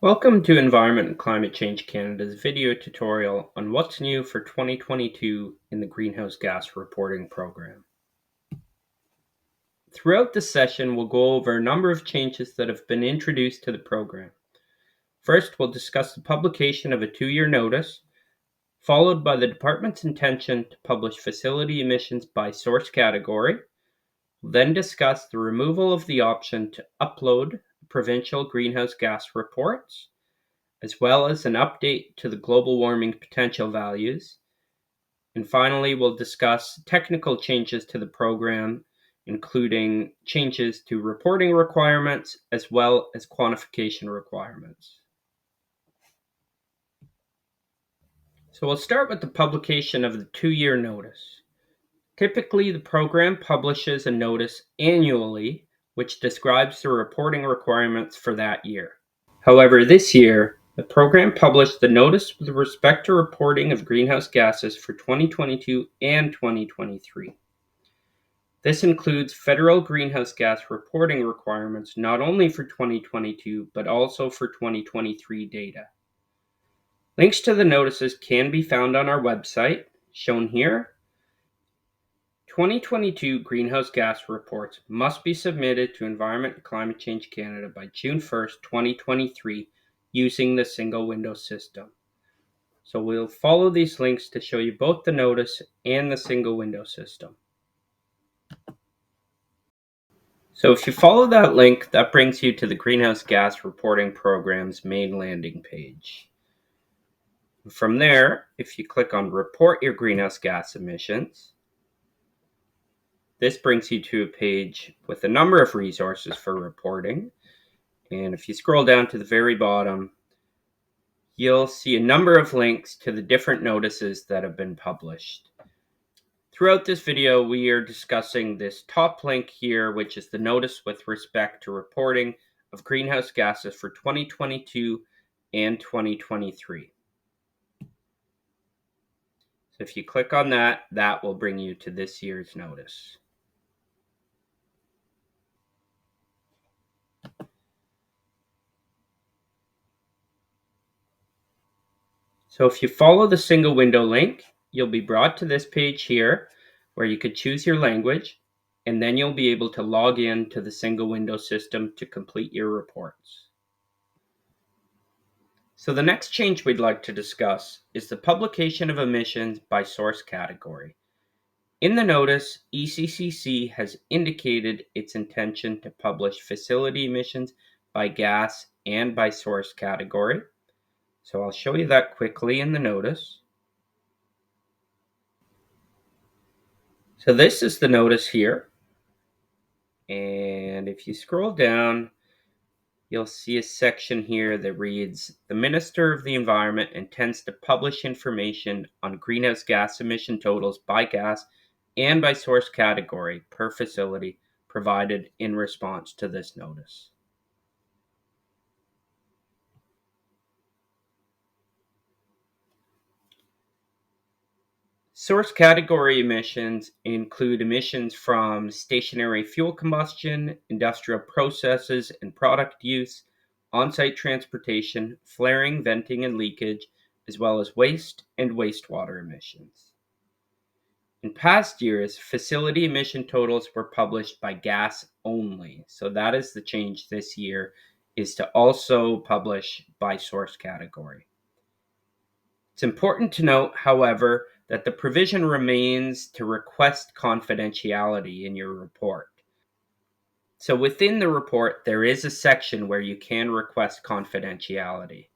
Welcome to Environment and Climate Change Canada's video tutorial on what's new for 2022 in the Greenhouse Gas Reporting Program. Throughout the session, we'll go over a number of changes that have been introduced to the program. First, we'll discuss the publication of a 2-year notice, followed by the department's intention to publish facility emissions by source category. We'll then discuss the removal of the option to upload provincial greenhouse gas reports, as well as an update to the global warming potential values. And finally, we'll discuss technical changes to the program, including changes to reporting requirements as well as quantification requirements. So we'll start with the publication of the 2-year notice. Typically, the program publishes a notice annually, which describes the reporting requirements for that year. However, this year, the program published the notice with respect to reporting of greenhouse gases for 2022 and 2023. This includes federal greenhouse gas reporting requirements not only for 2022 but also for 2023 data. Links to the notices can be found on our website, shown here. 2022 greenhouse gas reports must be submitted to Environment and Climate Change Canada by June 1st, 2023, using the single window system. So we'll follow these links to show you both the notice and the single window system. So if you follow that link, that brings you to the Greenhouse Gas Reporting Program's main landing page. From there, if you click on Report Your Greenhouse Gas Emissions, this brings you to a page with a number of resources for reporting. And if you scroll down to the very bottom, you'll see a number of links to the different notices that have been published. Throughout this video, we are discussing this top link here, which is the notice with respect to reporting of greenhouse gases for 2022 and 2023. So if you click on that, that will bring you to this year's notice. So if you follow the single window link, you'll be brought to this page here where you could choose your language, and then you'll be able to log in to the single window system to complete your reports. So the next change we'd like to discuss is the publication of emissions by source category. In the notice, ECCC has indicated its intention to publish facility emissions by gas and by source category. So I'll show you that quickly in the notice. So this is the notice here. And if you scroll down, you'll see a section here that reads, "The Minister of the Environment intends to publish information on greenhouse gas emission totals by gas and by source category per facility provided in response to this notice." Source category emissions include emissions from stationary fuel combustion, industrial processes and product use, on-site transportation, flaring, venting, and leakage, as well as waste and wastewater emissions. In past years, facility emission totals were published by gas only, so that is the change this year, is to also publish by source category. It's important to note, however, that the provision remains to request confidentiality in your report. So within the report, there is a section where you can request confidentiality.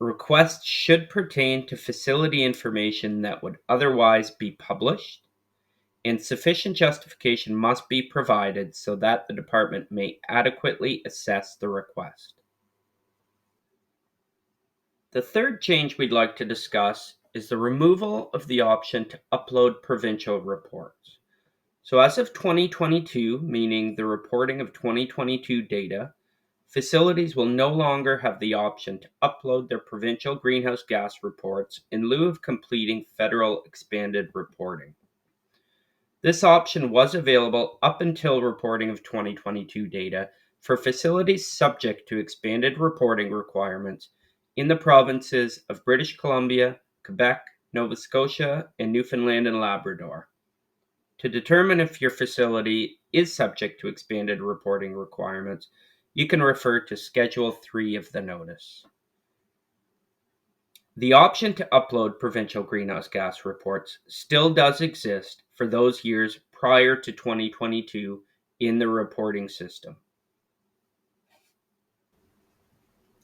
Requests should pertain to facility information that would otherwise be published, and sufficient justification must be provided so that the department may adequately assess the request. The third change we'd like to discuss is the removal of the option to upload provincial reports. So as of 2022, meaning the reporting of 2022 data, facilities will no longer have the option to upload their provincial greenhouse gas reports in lieu of completing federal expanded reporting. This option was available up until reporting of 2022 data for facilities subject to expanded reporting requirements in the provinces of British Columbia, Quebec, Nova Scotia, and Newfoundland and Labrador. To determine if your facility is subject to expanded reporting requirements, you can refer to Schedule 3 of the notice. The option to upload provincial greenhouse gas reports still does exist for those years prior to 2022 in the reporting system.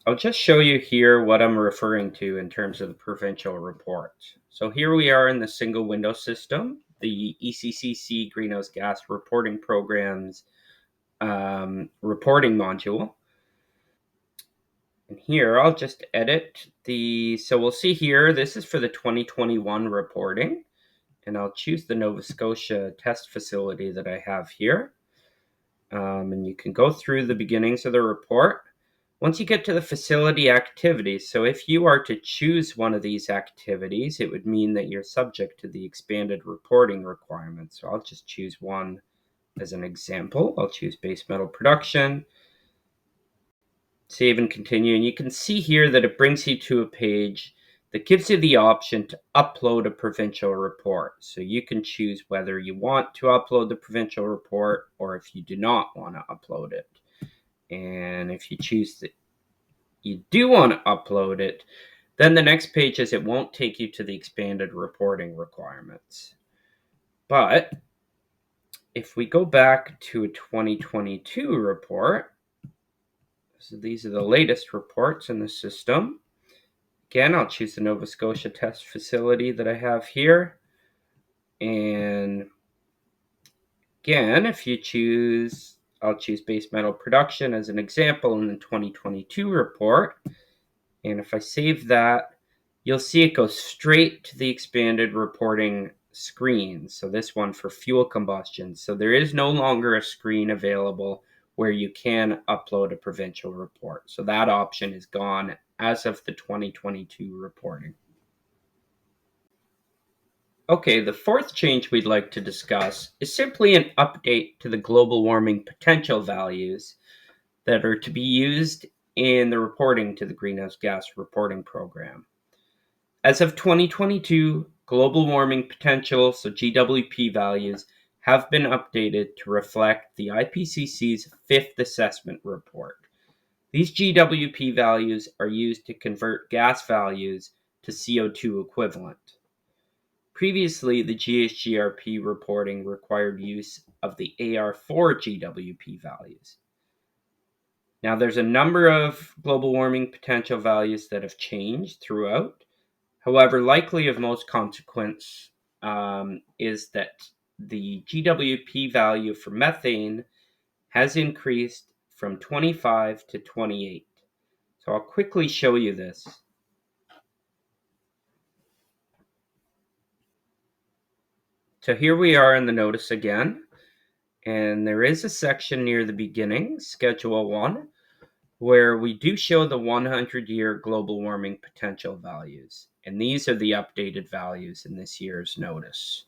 I'll just show you here what I'm referring to in terms of the provincial reports. So here we are in the single window system, the ECCC Greenhouse Gas Reporting Program's reporting module. And here I'll just edit so we'll see here, this is for the 2021 reporting. And I'll choose the Nova Scotia test facility that I have here. And you can go through the beginnings of the report. Once you get to the facility activities, so if you are to choose one of these activities, it would mean that you're subject to the expanded reporting requirements. So I'll just choose one as an example. I'll choose base metal production, save and continue. And you can see here that it brings you to a page that gives you the option to upload a provincial report. So you can choose whether you want to upload the provincial report or if you do not want to upload it. And if you choose that you do want to upload it, then the next page is it won't take you to the expanded reporting requirements. But if we go back to a 2022 report, so these are the latest reports in the system. Again, I'll choose the Nova Scotia test facility that I have here. And again, if you choose, I'll choose base metal production as an example in the 2022 report. And if I save that, you'll see it goes straight to the expanded reporting screen. So this one for fuel combustion. So there is no longer a screen available where you can upload a provincial report. So that option is gone as of the 2022 reporting. Okay, the fourth change we'd like to discuss is simply an update to the global warming potential values that are to be used in the reporting to the Greenhouse Gas Reporting Program. As of 2022, global warming potential, so GWP values, have been updated to reflect the IPCC's fifth assessment report. These GWP values are used to convert gas values to CO2 equivalent. Previously, the GHGRP reporting required use of the AR4 GWP values. Now, there's a number of global warming potential values that have changed throughout. However, likely of most consequence is that the GWP value for methane has increased from 25 to 28. So I'll quickly show you this. So here we are in the notice again, and there is a section near the beginning, Schedule 1, where we do show the 100-year global warming potential values. And these are the updated values in this year's notice.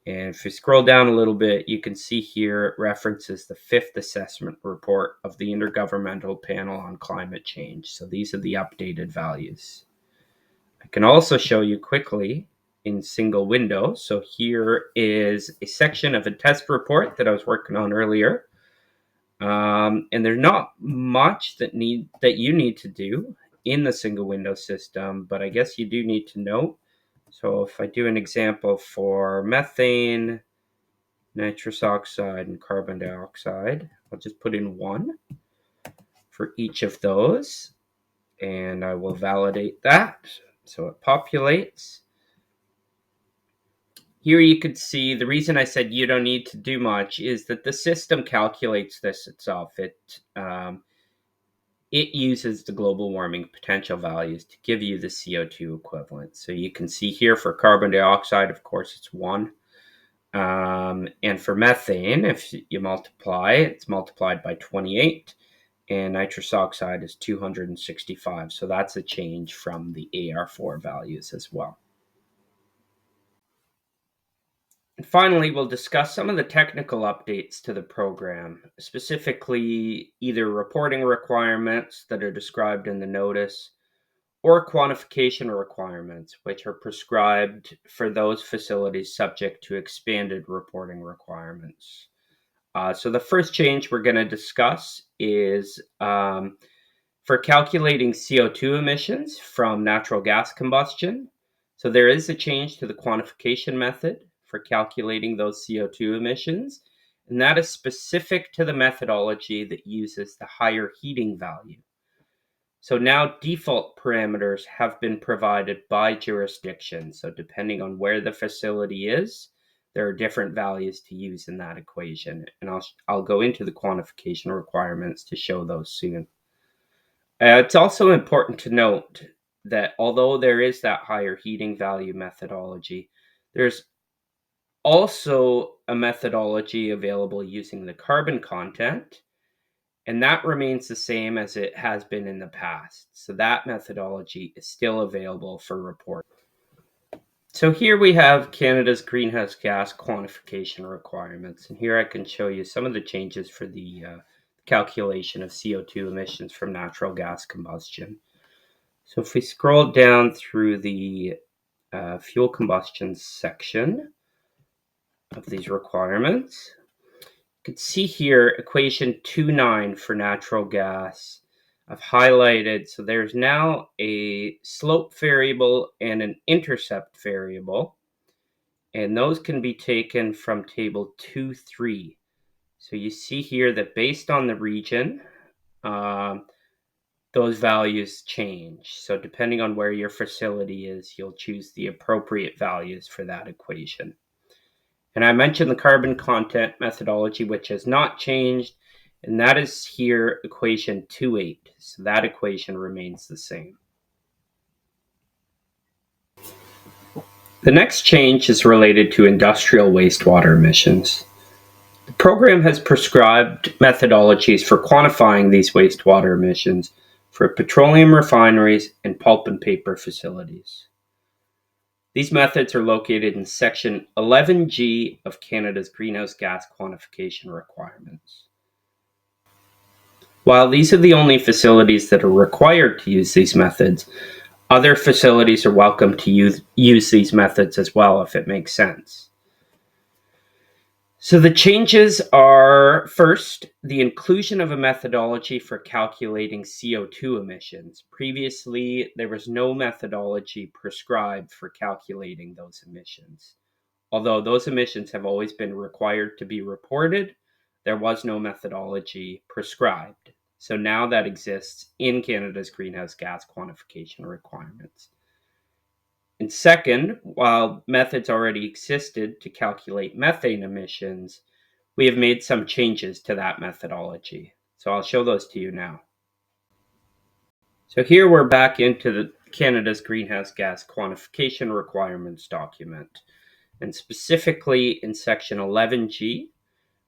And if you scroll down a little bit, you can see here it references the fifth assessment report of the Intergovernmental Panel on Climate Change. So these are the updated values. I can also show you quickly in single window. So here is a section of a test report that I was working on earlier. And there's not much that you need to do in the single window system, but I guess you do need to note. So if I do an example for methane, nitrous oxide, and carbon dioxide, I'll just put in 1 for each of those, and I will validate that. So it populates. Here you could see the reason I said you don't need to do much is that the system calculates this itself. It uses the global warming potential values to give you the CO2 equivalent. So you can see here for carbon dioxide, of course, it's 1. And for methane, if you multiply, it's multiplied by 28. And nitrous oxide is 265. So that's a change from the AR4 values as well. And finally, we'll discuss some of the technical updates to the program, specifically either reporting requirements that are described in the notice or quantification requirements, which are prescribed for those facilities subject to expanded reporting requirements. So the first change we're going to discuss is for calculating CO2 emissions from natural gas combustion. So there is a change to the quantification method for calculating those CO2 emissions, and that is specific to the methodology that uses the higher heating value. So now default parameters have been provided by jurisdiction. So depending on where the facility is, there are different values to use in that equation. And I'll go into the quantification requirements to show those soon. It's also important to note that although there is that higher heating value methodology, there's also a methodology available using the carbon content, and that remains the same as it has been in the past. So that methodology is still available for report. So here we have Canada's greenhouse gas quantification requirements, and here I can show you some of the changes for the calculation of CO2 emissions from natural gas combustion. So if we scroll down through the fuel combustion section of these requirements, you can see here equation 2.9 for natural gas. I've highlighted, so there's now a slope variable and an intercept variable, and those can be taken from table 2.3. So you see here that based on the region, those values change. So depending on where your facility is, you'll choose the appropriate values for that equation. And I mentioned the carbon content methodology, which has not changed, and that is here equation 2.8. So that equation remains the same. The next change is related to industrial wastewater emissions. The program has prescribed methodologies for quantifying these wastewater emissions for petroleum refineries and pulp and paper facilities. These methods are located in Section 11G of Canada's greenhouse gas quantification requirements. While these are the only facilities that are required to use these methods, other facilities are welcome to use these methods as well if it makes sense. So the changes are, first, the inclusion of a methodology for calculating CO2 emissions. Previously, there was no methodology prescribed for calculating those emissions. Although those emissions have always been required to be reported, there was no methodology prescribed. So now that exists in Canada's greenhouse gas quantification requirements. And second, while methods already existed to calculate methane emissions, we have made some changes to that methodology. So I'll show those to you now. So here we're back into the Canada's greenhouse gas quantification requirements document, and specifically in section 11G,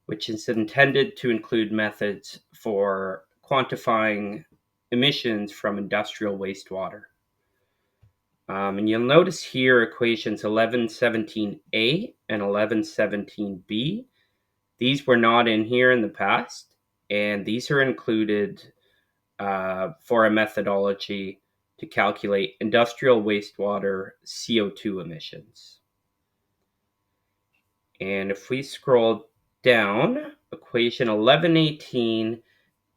which is intended to include methods for quantifying emissions from industrial wastewater. And you'll notice here equations 1117A and 1117B. These were not in here in the past, and these are included for a methodology to calculate industrial wastewater CO2 emissions. And if we scroll down, equation 1118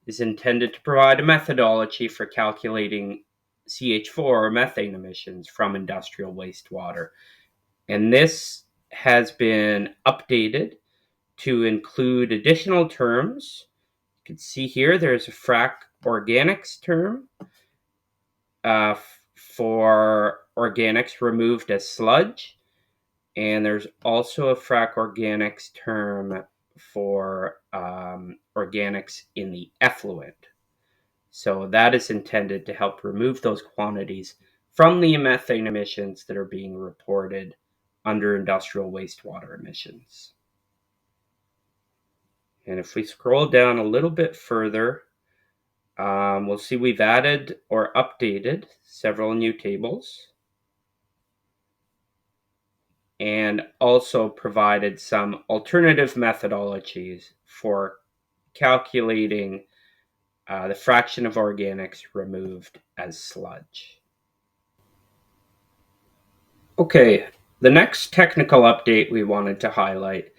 is intended to provide a methodology for calculating CH4 or methane emissions from industrial wastewater. And this has been updated to include additional terms. You can see here there's a frac organics term for organics removed as sludge. And there's also a frac organics term for organics in the effluent. So that is intended to help remove those quantities from the methane emissions that are being reported under industrial wastewater emissions. And if we scroll down a little bit further, we'll see we've added or updated several new tables. and also provided some alternative methodologies for calculating the fraction of organics removed as sludge. Okay, the next technical update we wanted to highlight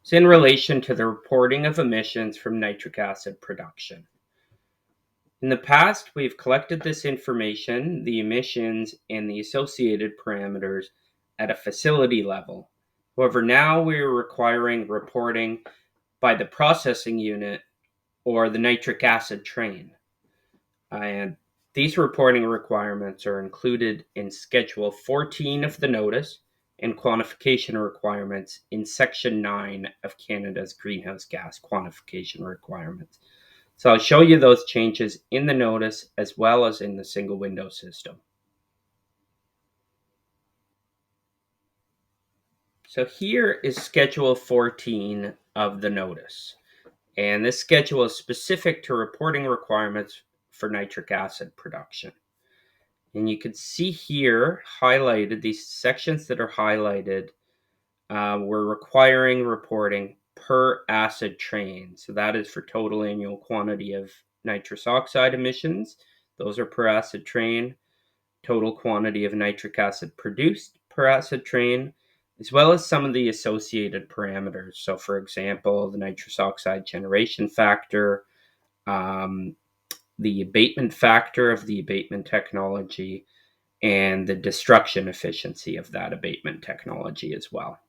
is in relation to the reporting of emissions from nitric acid production. In the past, we've collected this information, the emissions and the associated parameters, at a facility level. However, now we're requiring reporting by the processing unit or the nitric acid train. And these reporting requirements are included in Schedule 14 of the notice and quantification requirements in Section 9 of Canada's greenhouse gas quantification requirements. So I'll show you those changes in the notice as well as in the single window system. So here is Schedule 14 of the notice. And this schedule is specific to reporting requirements for nitric acid production. And you can see here highlighted, these sections that are highlighted we're requiring reporting per acid train. So that is for total annual quantity of nitrous oxide emissions. Those are per acid train. Total quantity of nitric acid produced per acid train, as well as some of the associated parameters. So for example, the nitrous oxide generation factor, the abatement factor of the abatement technology, and the destruction efficiency of that abatement technology as well.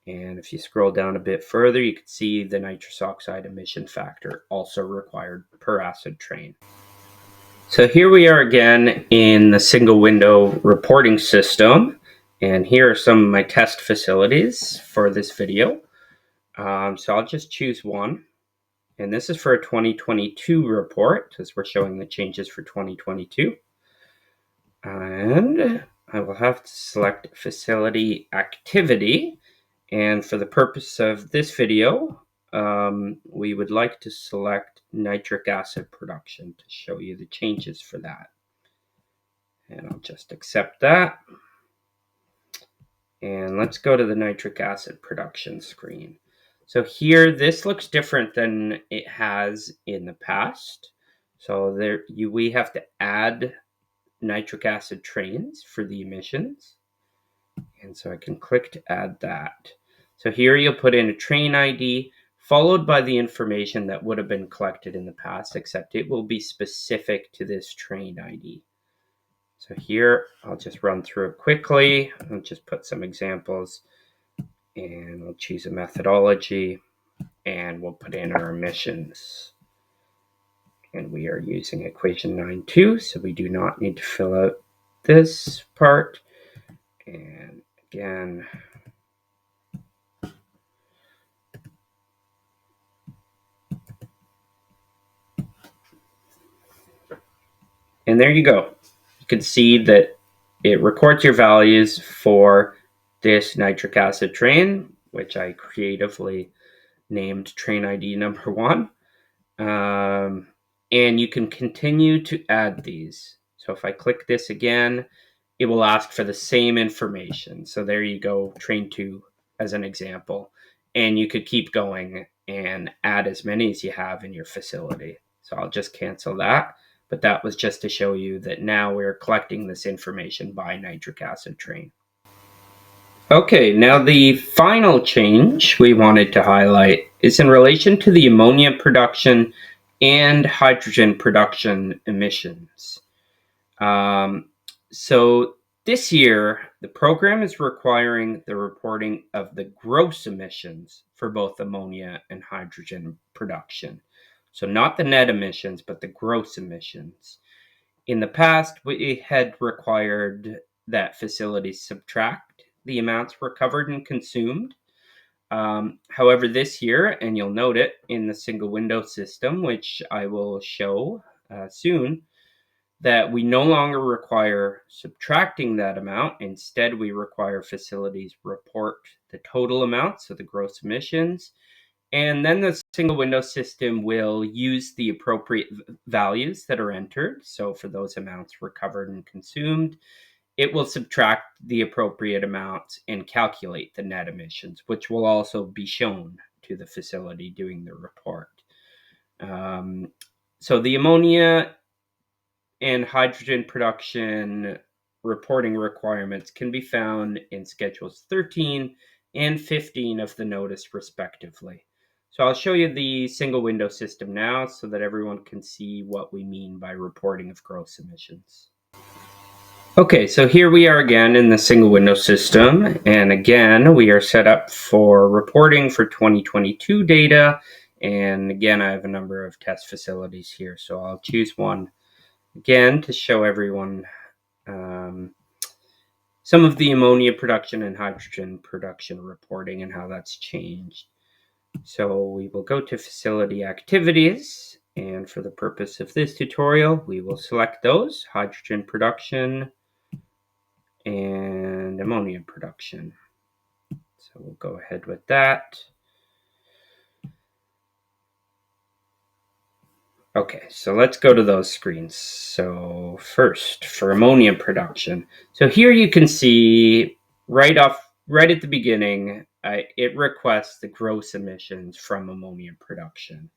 And if you scroll down a bit further, you can see the nitrous oxide emission factor also required per acid train. So here we are again in the single window reporting system. And here are some of my test facilities for this video. So I'll just choose one. And this is for a 2022 report, as we're showing the changes for 2022. And I will have to select facility activity. And for the purpose of this video, we would like to select nitric acid production to show you the changes for that. And I'll just accept that. And let's go to the nitric acid production screen. So here, this looks different than it has in the past. So we have to add nitric acid trains for the emissions. And so I can click to add that. So here you'll put in a train ID followed by the information that would have been collected in the past, except it will be specific to this train ID. So here I'll just run through it quickly. I'll just put some examples and we'll choose a methodology and we'll put in our emissions. And we are using equation 9.2, so we do not need to fill out this part. And again, and there you go. You can see that it records your values for this nitric acid train, which I creatively named train ID number 1. And you can continue to add these. So if I click this again, it will ask for the same information. So there you go, train 2 as an example. And you could keep going and add as many as you have in your facility. So I'll just cancel that. But that was just to show you that now we're collecting this information by nitric acid train. Okay, now the final change we wanted to highlight is in relation to the ammonia production and hydrogen production emissions. So this year, the program is requiring the reporting of the gross emissions for both ammonia and hydrogen production. So not the net emissions, but the gross emissions. In the past, we had required that facilities subtract the amounts recovered and consumed. However, this year, and you'll note it in the single window system, which I will show soon, that we no longer require subtracting that amount. Instead, we require facilities report the total amount, so the gross emissions, and then the single window system will use the appropriate values that are entered. So for those amounts recovered and consumed, it will subtract the appropriate amounts and calculate the net emissions, which will also be shown to the facility doing the report. So the ammonia and hydrogen production reporting requirements can be found in Schedules 13 and 15 of the notice, respectively. So I'll show you the single window system now so that everyone can see what we mean by reporting of gross emissions. Okay, so here we are again in the single window system, and again we are set up for reporting for 2022 data, and again I have a number of test facilities here, so I'll choose one again to show everyone some of the ammonia production and hydrogen production reporting and how that's changed. So we will go to facility activities, and for the purpose of this tutorial we will select those: hydrogen production and ammonia production. So we'll go ahead with that. Okay, so let's go to those screens. So first, for ammonia production. So here you can see right at the beginning, it requests the gross emissions from ammonia production.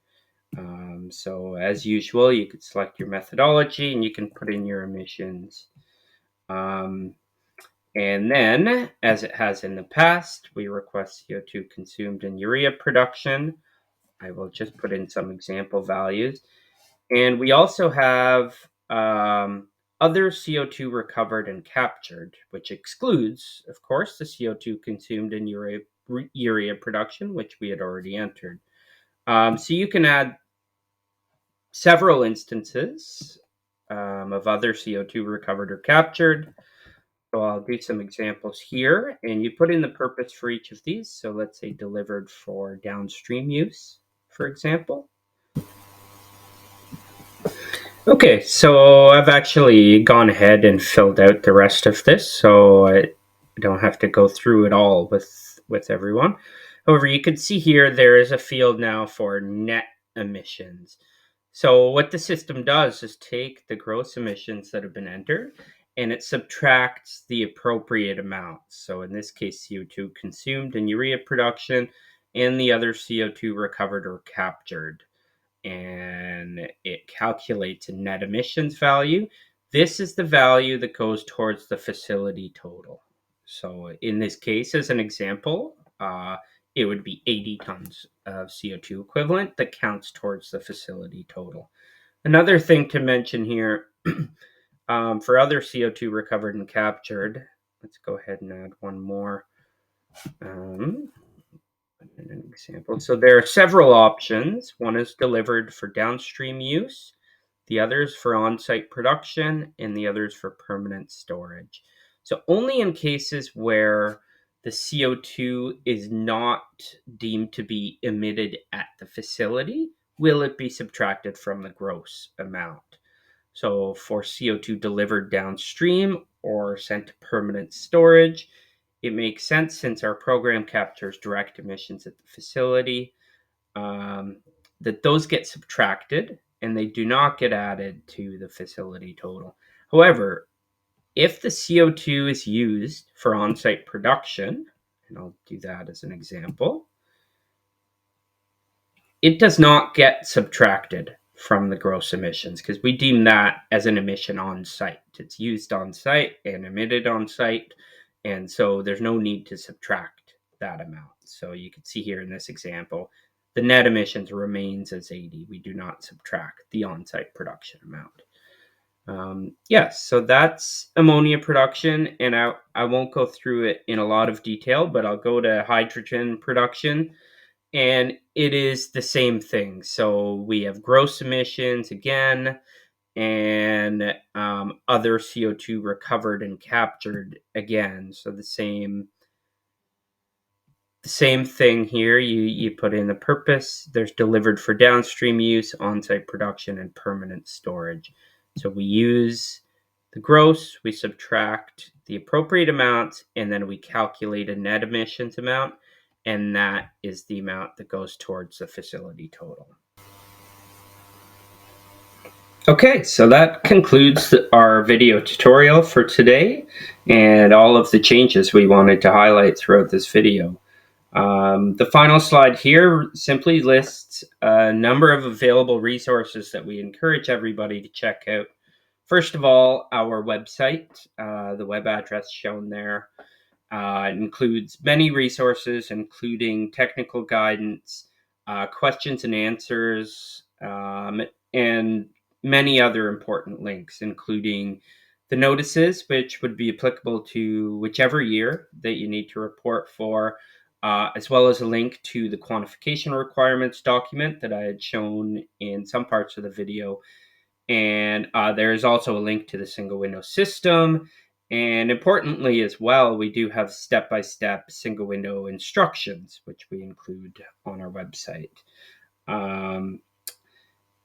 So as usual, you could select your methodology and you can put in your emissions. And then, as it has in the past, we request CO2 consumed in urea production. I will just put in some example values. And we also have other CO2 recovered and captured, which excludes, of course, the CO2 consumed in urea production, which we had already entered. So you can add several instances of other CO2 recovered or captured. So I'll do some examples here, and you put in the purpose for each of these. So let's say delivered for downstream use, for example. Okay, so I've actually gone ahead and filled out the rest of this, so I don't have to go through it all with everyone. However, you can see here there is a field now for net emissions. So what the system does is take the gross emissions that have been entered and it subtracts the appropriate amounts. So in this case, CO2 consumed in urea production and the other CO2 recovered or captured. And it calculates a net emissions value. This is the value that goes towards the facility total. So in this case, as an example, it would be 80 tons of CO2 equivalent that counts towards the facility total. Another thing to mention here, for other CO2 recovered and captured, let's go ahead and add one more. An example. So there are several options. One is delivered for downstream use, the other is for on-site production, and the other is for permanent storage. So only in cases where the CO2 is not deemed to be emitted at the facility will it be subtracted from the gross amount. So for CO2 delivered downstream or sent to permanent storage, it makes sense since our program captures direct emissions at the facility, that those get subtracted and they do not get added to the facility total. However, if the CO2 is used for on-site production, and I'll do that as an example, it does not get subtracted from the gross emissions because we deem that as an emission on site. It's used on site and emitted on site, and so there's no need to subtract that amount. So you can see here in this example, the net emissions remains as 80. We do not subtract the on-site production amount. Yes, so that's ammonia production, and I won't go through it in a lot of detail, but I'll go to hydrogen production. And it is the same thing. So we have gross emissions again, and other CO2 recovered and captured again. So the same thing here. You put in the purpose. There's delivered for downstream use, on-site production, and permanent storage. So we use the gross, we subtract the appropriate amounts, and then we calculate a net emissions amount, and that is the amount that goes towards the facility total. Okay, so that concludes our video tutorial for today and all of the changes we wanted to highlight throughout this video. The final slide here simply lists a number of available resources that we encourage everybody to check out. First of all, our website, the web address shown there, includes many resources, including technical guidance, questions and answers, and many other important links, including the notices, which would be applicable to whichever year that you need to report for, as well as a link to the quantification requirements document that I had shown in some parts of the video. And there is also a link to the single window system. And importantly as well, we do have step-by-step single window instructions, which we include on our website.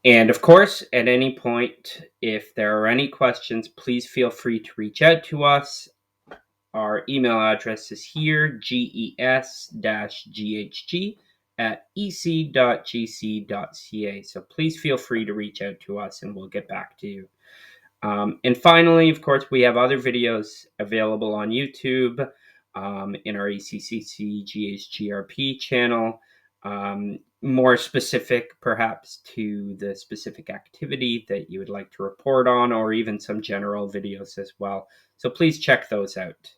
And of course, at any point, if there are any questions, please feel free to reach out to us. Our email address is here, ges-ghg@ec.gc.ca. So please feel free to reach out to us and we'll get back to you. And finally, of course, we have other videos available on YouTube, in our ECCC GHGRP channel, more specific perhaps to the specific activity that you would like to report on, or even some general videos as well. So please check those out.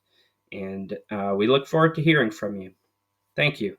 And we look forward to hearing from you. Thank you.